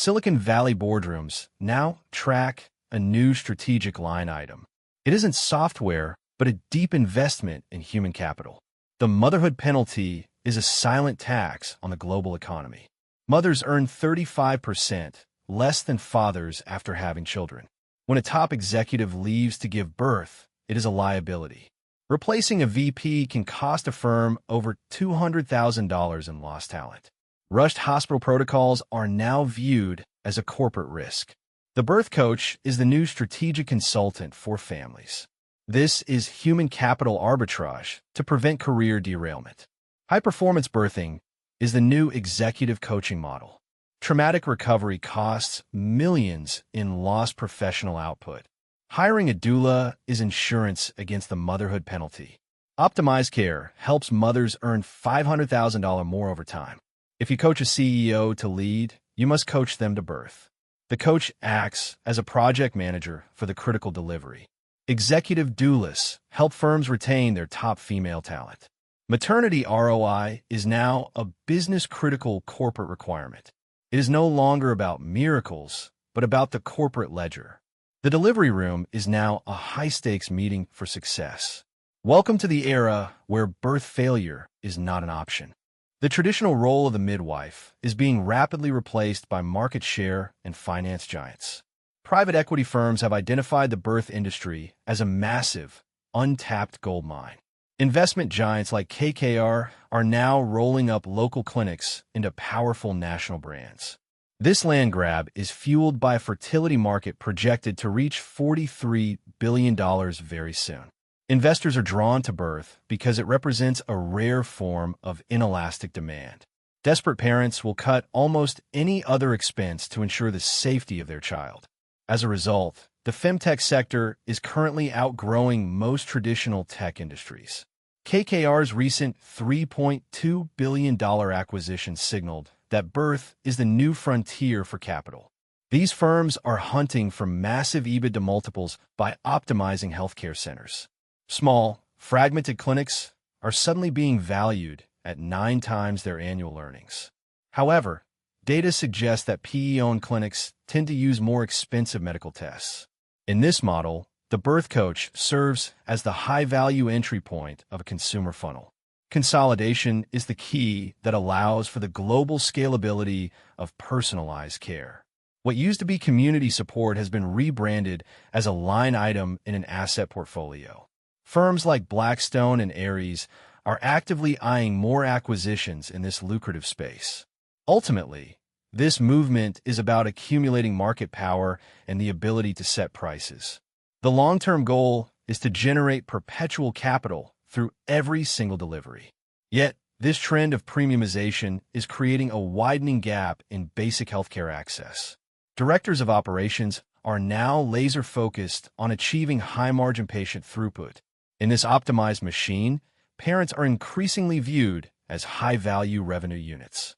Silicon Valley boardrooms now track a new strategic line item. It isn't software, but a deep investment in human capital. The motherhood penalty is a silent tax on the global economy. Mothers earn 35% less than fathers after having children. When a top executive leaves to give birth, it is a liability. Replacing a VP can cost a firm over $200,000 in lost talent. Rushed hospital protocols are now viewed as a corporate risk. The birth coach is the new strategic consultant for families. This is human capital arbitrage to prevent career derailment. High-performance birthing is the new executive coaching model. Traumatic recovery costs millions in lost professional output. Hiring a doula is insurance against the motherhood penalty. Optimized care helps mothers earn $500,000 more over time. If you coach a CEO to lead, you must coach them to birth. The coach acts as a project manager for the critical delivery. Executive doulas help firms retain their top female talent. Maternity ROI is now a business-critical corporate requirement. It is no longer about miracles, but about the corporate ledger. The delivery room is now a high-stakes meeting for success. Welcome to the era where birth failure is not an option. The traditional role of the midwife is being rapidly replaced by market share and finance giants. Private equity firms have identified the birth industry as a massive, untapped gold mine. Investment giants like KKR are now rolling up local clinics into powerful national brands. This land grab is fueled by a fertility market projected to reach $43 billion very soon. Investors are drawn to birth because it represents a rare form of inelastic demand. Desperate parents will cut almost any other expense to ensure the safety of their child. As a result, the femtech sector is currently outgrowing most traditional tech industries. KKR's recent $3.2 billion acquisition signaled that birth is the new frontier for capital. These firms are hunting for massive EBITDA multiples by optimizing healthcare centers. Small, fragmented clinics are suddenly being valued at 9 times their annual earnings. However, data suggests that PE-owned clinics tend to use more expensive medical tests. In this model, the birth coach serves as the high-value entry point of a consumer funnel. Consolidation is the key that allows for the global scalability of personalized care. What used to be community support has been rebranded as a line item in an asset portfolio. Firms like Blackstone and Ares are actively eyeing more acquisitions in this lucrative space. Ultimately, this movement is about accumulating market power and the ability to set prices. The long-term goal is to generate perpetual capital through every single delivery. Yet, this trend of premiumization is creating a widening gap in basic healthcare access. Directors of operations are now laser-focused on achieving high-margin patient throughput. In this optimized machine, parents are increasingly viewed as high-value revenue units.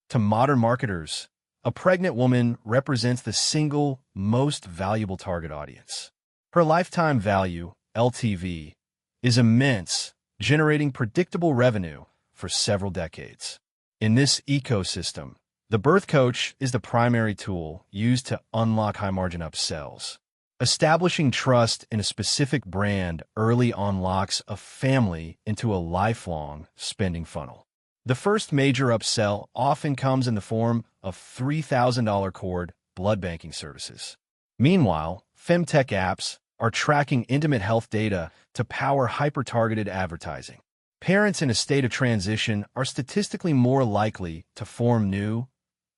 To modern marketers, a pregnant woman represents the single most valuable target audience. Her lifetime value, LTV, is immense, generating predictable revenue for several decades. In this ecosystem, the birth coach is the primary tool used to unlock high-margin upsells. Establishing trust in a specific brand early unlocks a family into a lifelong spending funnel. The first major upsell often comes in the form of $3,000 cord blood banking services. Meanwhile, femtech apps are tracking intimate health data to power hyper-targeted advertising. Parents in a state of transition are statistically more likely to form new,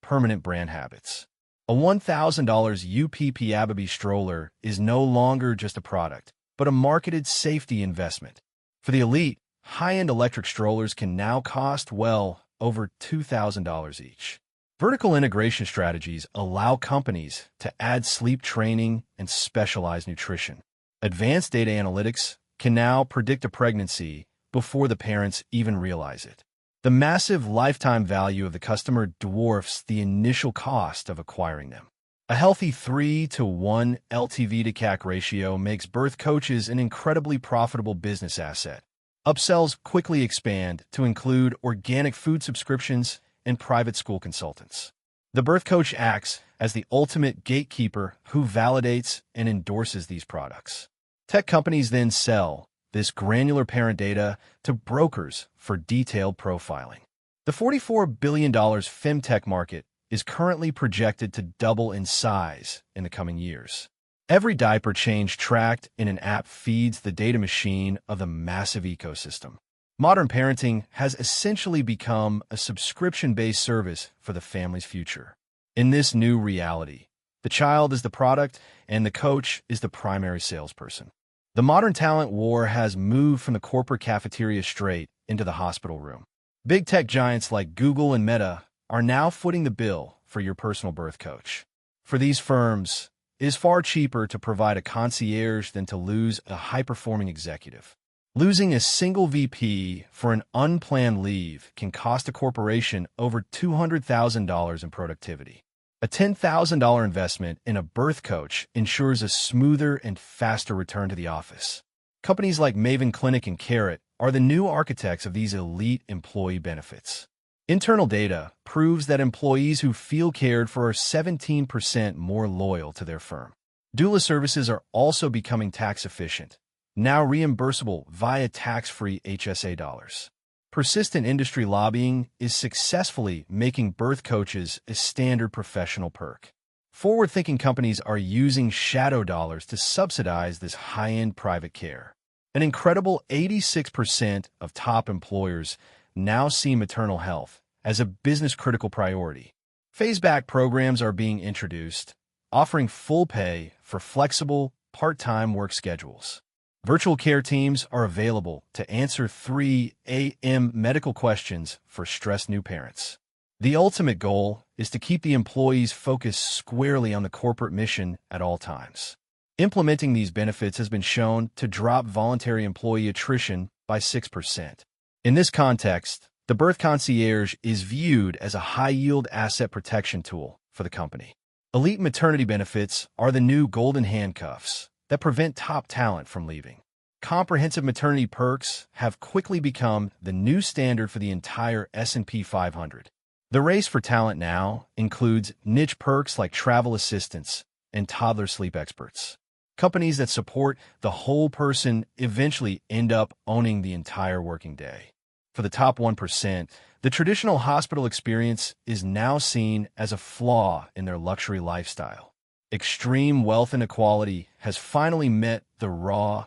permanent brand habits. A $1,000 UPP Ababy stroller is no longer just a product, but a marketed safety investment. For the elite, high-end electric strollers can now cost well over $2,000 each. Vertical integration strategies allow companies to add sleep training and specialized nutrition. Advanced data analytics can now predict a pregnancy before the parents even realize it. The massive lifetime value of the customer dwarfs the initial cost of acquiring them. A healthy 3-to-1 LTV to CAC ratio makes birth coaches an incredibly profitable business asset. Upsells quickly expand to include organic food subscriptions and private school consultants. The birth coach acts as the ultimate gatekeeper who validates and endorses these products. Tech companies then sell this granular parent data to brokers for detailed profiling. The $44 billion femtech market is currently projected to double in size in the coming years. Every diaper change tracked in an app feeds the data machine of the massive ecosystem. Modern parenting has essentially become a subscription-based service for the family's future. In this new reality, the child is the product and the coach is the primary salesperson. The modern talent war has moved from the corporate cafeteria straight into the hospital room. Big tech giants like Google and Meta are now footing the bill for your personal birth coach. For these firms, it is far cheaper to provide a concierge than to lose a high-performing executive. Losing a single VP for an unplanned leave can cost a corporation over $200,000 in productivity. A $10,000 investment in a birth coach ensures a smoother and faster return to the office. Companies like Maven Clinic and Carrot are the new architects of these elite employee benefits. Internal data proves that employees who feel cared for are 17% more loyal to their firm. Doulas services are also becoming tax efficient, now reimbursable via tax-free HSA dollars. Persistent industry lobbying is successfully making birth coaches a standard professional perk. Forward-thinking companies are using shadow dollars to subsidize this high-end private care. An incredible 86% of top employers now see maternal health as a business-critical priority. Phase-back programs are being introduced, offering full pay for flexible, part-time work schedules. Virtual care teams are available to answer 3 a.m. medical questions for stressed new parents. The ultimate goal is to keep the employees focused squarely on the corporate mission at all times. Implementing these benefits has been shown to drop voluntary employee attrition by 6%. In this context, the birth concierge is viewed as a high-yield asset protection tool for the company. Elite maternity benefits are the new golden handcuffs that prevent top talent from leaving. Comprehensive maternity perks have quickly become the new standard for the entire S&P 500. The race for talent now includes niche perks like travel assistance and toddler sleep experts. Companies that support the whole person eventually end up owning the entire working day. For the top 1%, the traditional hospital experience is now seen as a flaw in their luxury lifestyle. Extreme wealth inequality has finally met the raw,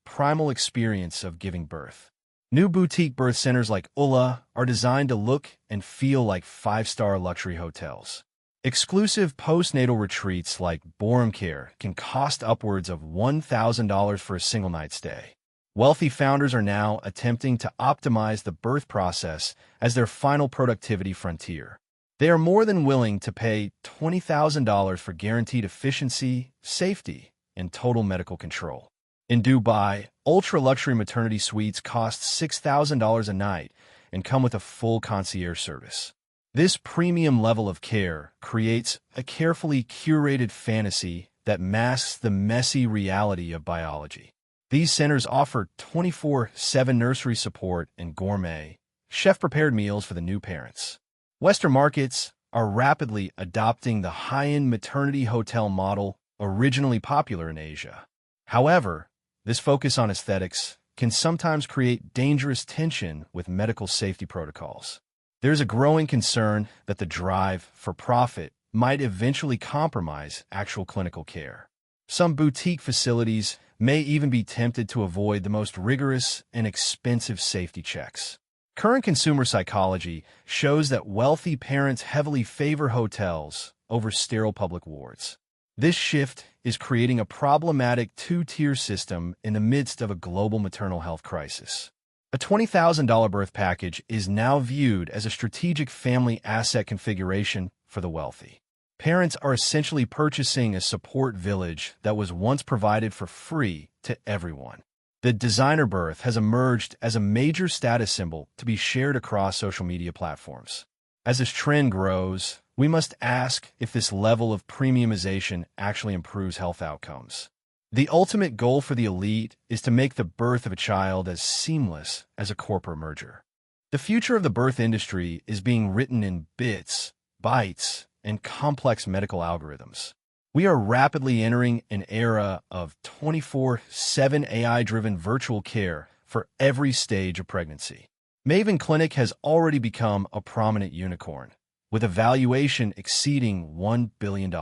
primal experience of giving birth. New boutique birth centers like Ulla are designed to look and feel like five-star luxury hotels. Exclusive postnatal retreats like Borum Care can cost upwards of $1,000 for a single night stay. Wealthy founders are now attempting to optimize the birth process as their final productivity frontier. They are more than willing to pay $20,000 for guaranteed efficiency, safety, and total medical control. In Dubai, ultra-luxury maternity suites cost $6,000 a night and come with a full concierge service. This premium level of care creates a carefully curated fantasy that masks the messy reality of biology. These centers offer 24/7 nursery support and gourmet, chef-prepared meals for the new parents. Western markets are rapidly adopting the high-end maternity hotel model originally popular in Asia. However, this focus on aesthetics can sometimes create dangerous tension with medical safety protocols. There's a growing concern that the drive for profit might eventually compromise actual clinical care. Some boutique facilities may even be tempted to avoid the most rigorous and expensive safety checks. Current consumer psychology shows that wealthy parents heavily favor hotels over sterile public wards. This shift is creating a problematic two-tier system in the midst of a global maternal health crisis. A $20,000 birth package is now viewed as a strategic family asset configuration for the wealthy. Parents are essentially purchasing a support village that was once provided for free to everyone. The designer birth has emerged as a major status symbol to be shared across social media platforms. As this trend grows, we must ask if this level of premiumization actually improves health outcomes. The ultimate goal for the elite is to make the birth of a child as seamless as a corporate merger. The future of the birth industry is being written in bits, bytes, and complex medical algorithms. We are rapidly entering an era of 24/7 AI-driven virtual care for every stage of pregnancy. Maven Clinic has already become a prominent unicorn, with a valuation exceeding $1 billion.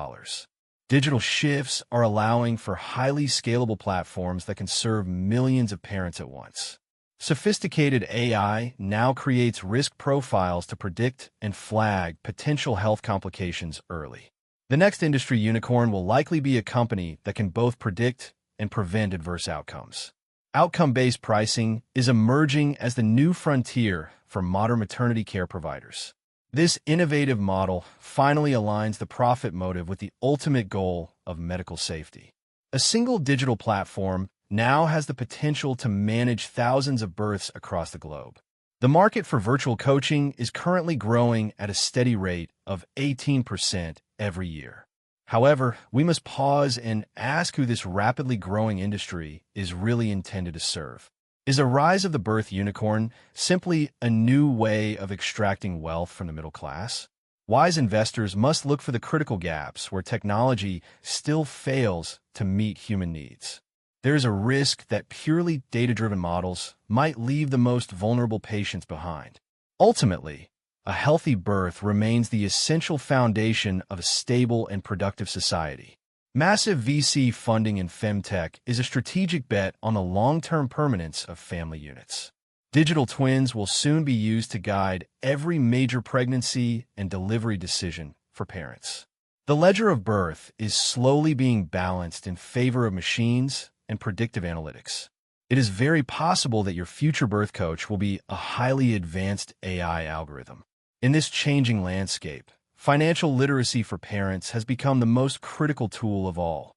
Digital shifts are allowing for highly scalable platforms that can serve millions of parents at once. Sophisticated AI now creates risk profiles to predict and flag potential health complications early. The next industry unicorn will likely be a company that can both predict and prevent adverse outcomes. Outcome-based pricing is emerging as the new frontier for modern maternity care providers. This innovative model finally aligns the profit motive with the ultimate goal of medical safety. A single digital platform now has the potential to manage thousands of births across the globe. The market for virtual coaching is currently growing at a steady rate of 18% every year. However, we must pause and ask who this rapidly growing industry is really intended to serve. Is a rise of the birth unicorn simply a new way of extracting wealth from the middle class? Wise investors must look for the critical gaps where technology still fails to meet human needs. There is a risk that purely data-driven models might leave the most vulnerable patients behind. Ultimately, a healthy birth remains the essential foundation of a stable and productive society. Massive VC funding in femtech is a strategic bet on the long-term permanence of family units. Digital twins will soon be used to guide every major pregnancy and delivery decision for parents. The ledger of birth is slowly being balanced in favor of machines and predictive analytics. It is very possible that your future birth coach will be a highly advanced AI algorithm. In this changing landscape, financial literacy for parents has become the most critical tool of all.